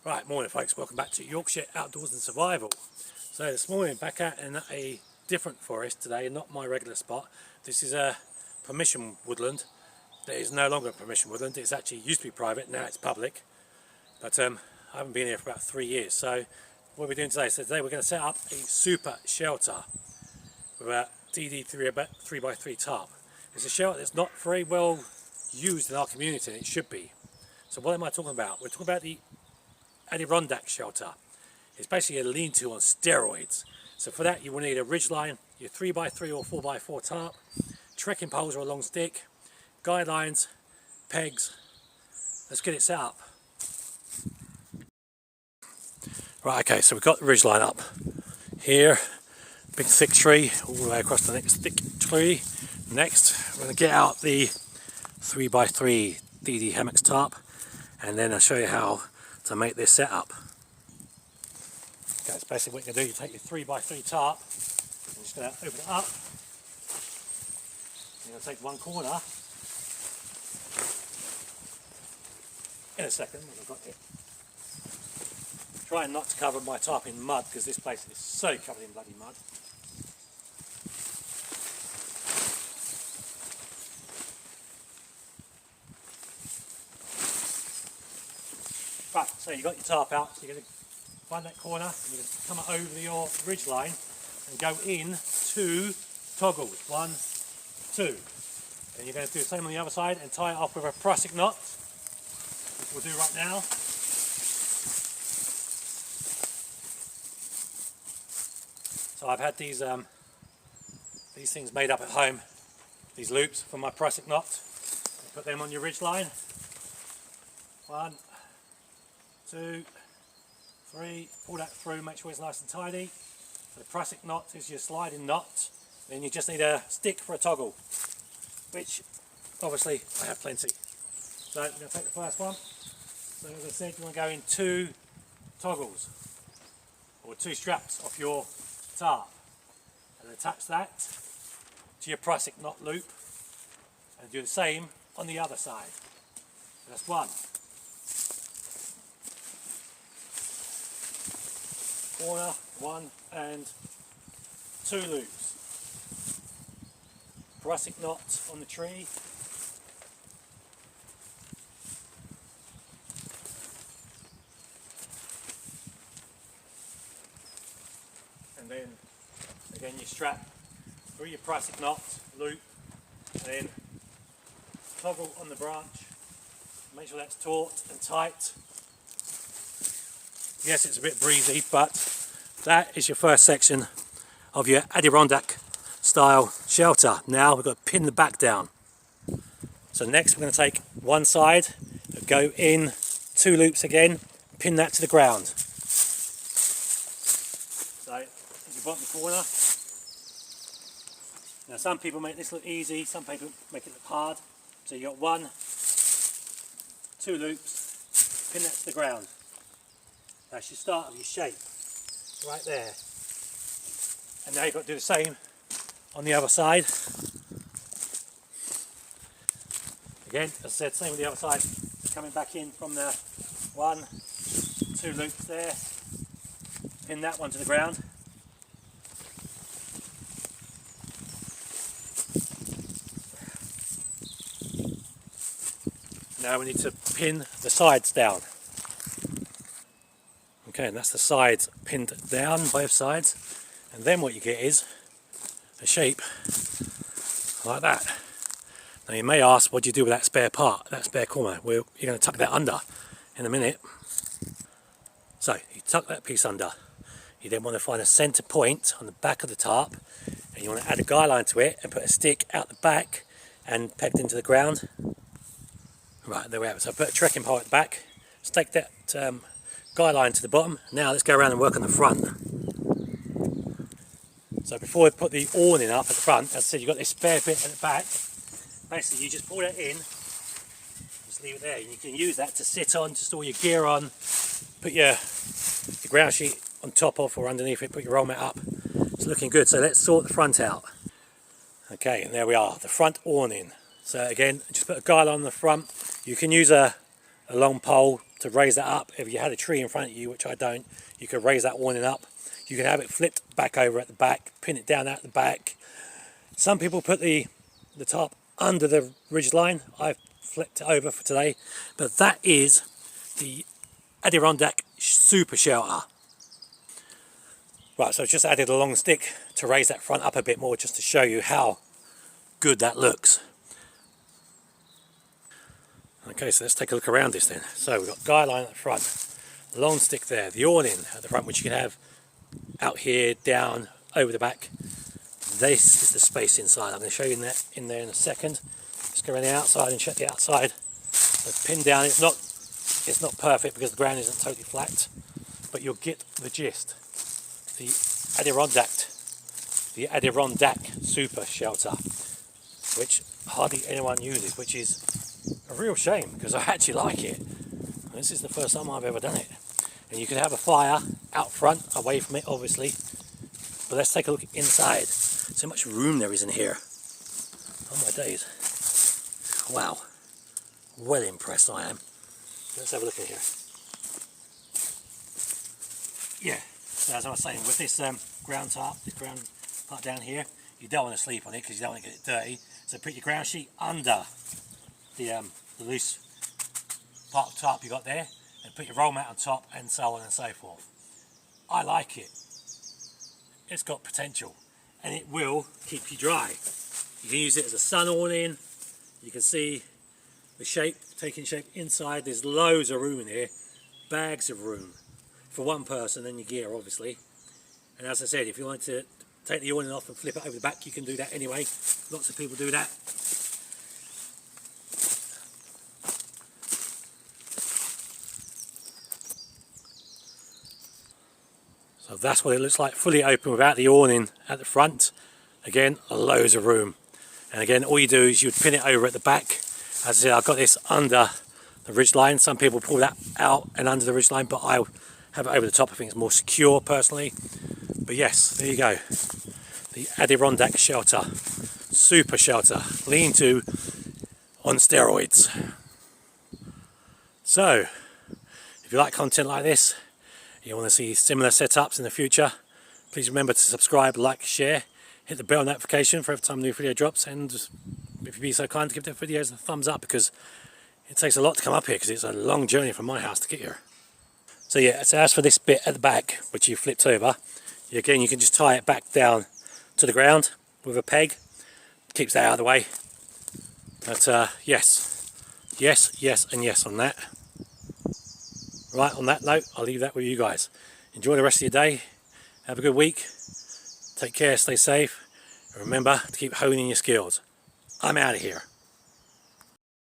Right, morning folks, welcome back to Yorkshire Outdoors and Survival. So this morning back out in a different forest today, not my regular spot. This is a permission woodland that is no longer a permission woodland. It's actually used to be private, now it's public. But I haven't been here for about 3 years. So what we're doing today, we're going to set up a super shelter with a DD 3x3 tarp. It's a shelter that's not very well used in our community, and it should be. So what am I talking about? We're talking about the Adirondack shelter. It's basically a lean-to on steroids. So for that you will need a ridgeline, your 3x3 or 4x4 tarp, trekking poles or a long stick, guidelines, pegs. Let's get it set up. Right, okay, so we've got the ridgeline up here, big thick tree all the way across the next thick tree. Next we're going to get out the 3x3 DD hammocks tarp, and then I'll show you how to make this setup. Okay, so basically what you're going to do, you take your 3x3 tarp, I'm just going to open it up, you're going to take one corner, in a second, what I've got here. Trying not to cover my tarp in mud because this place is so covered in bloody mud. Right, so you've got your tarp out, so you're going to find that corner and you're going to come over your ridge line and go in 2 toggles, 1, 2. And you're going to do the same on the other side and tie it off with a prussic knot, which we'll do right now. So I've had these things made up at home, these loops for my prussic knot. You put them on your ridge line. 1, 2, 3, pull that through, make sure it's nice and tidy. So the prussic knot is your sliding knot. Then you just need a stick for a toggle, which obviously I have plenty. So I'm going to take the first one. So as I said, you want to go in 2 toggles, or 2 straps off your tarp, and attach that to your prussic knot loop, and do the same on the other side. That's 1. Corner, 1 and 2 loops. Prussic knot on the tree. And then again you strap through your prussic knot loop, and then toggle on the branch. Make sure that's taut and tight. Yes, it's a bit breezy, but that is your first section of your Adirondack style shelter. Now we've got to pin the back down. So next we're going to take one side, go in 2 loops again, pin that to the ground. So in your bottom corner. Now some people make this look easy, some people make it look hard. So you've got 1, 2 loops, pin that to the ground. That's your start of your shape, right there. And now you've got to do the same on the other side. Again, as I said, same with the other side. Coming back in from the 1, 2 loops there. Pin that one to the ground. Now we need to pin the sides down. Okay, and that's the sides pinned down, both sides, and then what you get is a shape like that. Now you may ask, what do you do with that spare part, that spare corner? Well, you're going to tuck that under in a minute. So you tuck that piece under. You then want to find a centre point on the back of the tarp, and you want to add a guy line to it and put a stick out the back and pegged into the ground. Right, there we have it. So I put a trekking pole at the back, stake that guy line to the bottom. Now let's go around and work on the front. So before we put the awning up at the front, as I said, you've got this spare bit at the back. Basically you just pull that in, just leave it there, and you can use that to sit on, to store your gear on, put your ground sheet on top of or underneath it, put your roll mat up. It's looking good. So let's sort the front out. Okay, and there we are, the front awning. So again, just put a guy line on the front. You can use a long pole to raise that up. If you had a tree in front of you, which I don't, you could raise that awning up. You can have it flipped back over at the back, pin it down at the back. Some people put the tarp under the ridge line. I've flipped it over for today, but that is the Adirondack Super Shelter. Right, so I've just added a long stick to raise that front up a bit more, just to show you how good that looks. Okay, so let's take a look around this then. So we've got guy line at the front, long stick there, the awning at the front, which you can have out here, down, over the back. This is the space inside. I'm going to show you that in there in a second. Let's go around the outside and check the outside. So pin down, it's not perfect because the ground isn't totally flat, but you'll get the gist. The Adirondack Super Shelter, which hardly anyone uses, which is a real shame because I actually like it. This is the first time I've ever done it. And you can have a fire out front, away from it obviously. But let's take a look inside. So much room there is in here. Oh my days. Wow. Well impressed I am. Let's have a look in here. Yeah, so as I was saying, with this ground tarp, this ground part down here, you don't want to sleep on it because you don't want to get it dirty. So put your ground sheet under the loose part of the tarp you got there, and put your roll mat on top, and so on and so forth. I like it. It's got potential, and it will keep you dry. You can use it as a sun awning. You can see the shape taking shape inside. There's loads of room in here, bags of room for one person and your gear obviously. And as I said, if you want to take the awning off and flip it over the back, you can do that anyway. Lots of people do that. So that's what it looks like, fully open without the awning at the front. Again, loads of room. And again, all you do is you would pin it over at the back. As I said, I've got this under the ridge line. Some people pull that out and under the ridge line, but I have it over the top. I think it's more secure personally. But yes, there you go. The Adirondack Shelter. Super Shelter. Lean-to on steroids. So, if you like content like this, you want to see similar setups in the future, please remember to subscribe, like, share, hit the bell notification for every time a new video drops, and if you'd be so kind to give the videos a thumbs up, because it takes a lot to come up here because it's a long journey from my house to get here. So yeah, so as for this bit at the back, which you flipped over, again you can just tie it back down to the ground with a peg, keeps that out of the way. But yes, and yes on that. Right, on that note, I'll leave that with you guys. Enjoy the rest of your day. Have a good week. Take care, stay safe. And remember to keep honing your skills. I'm out of here.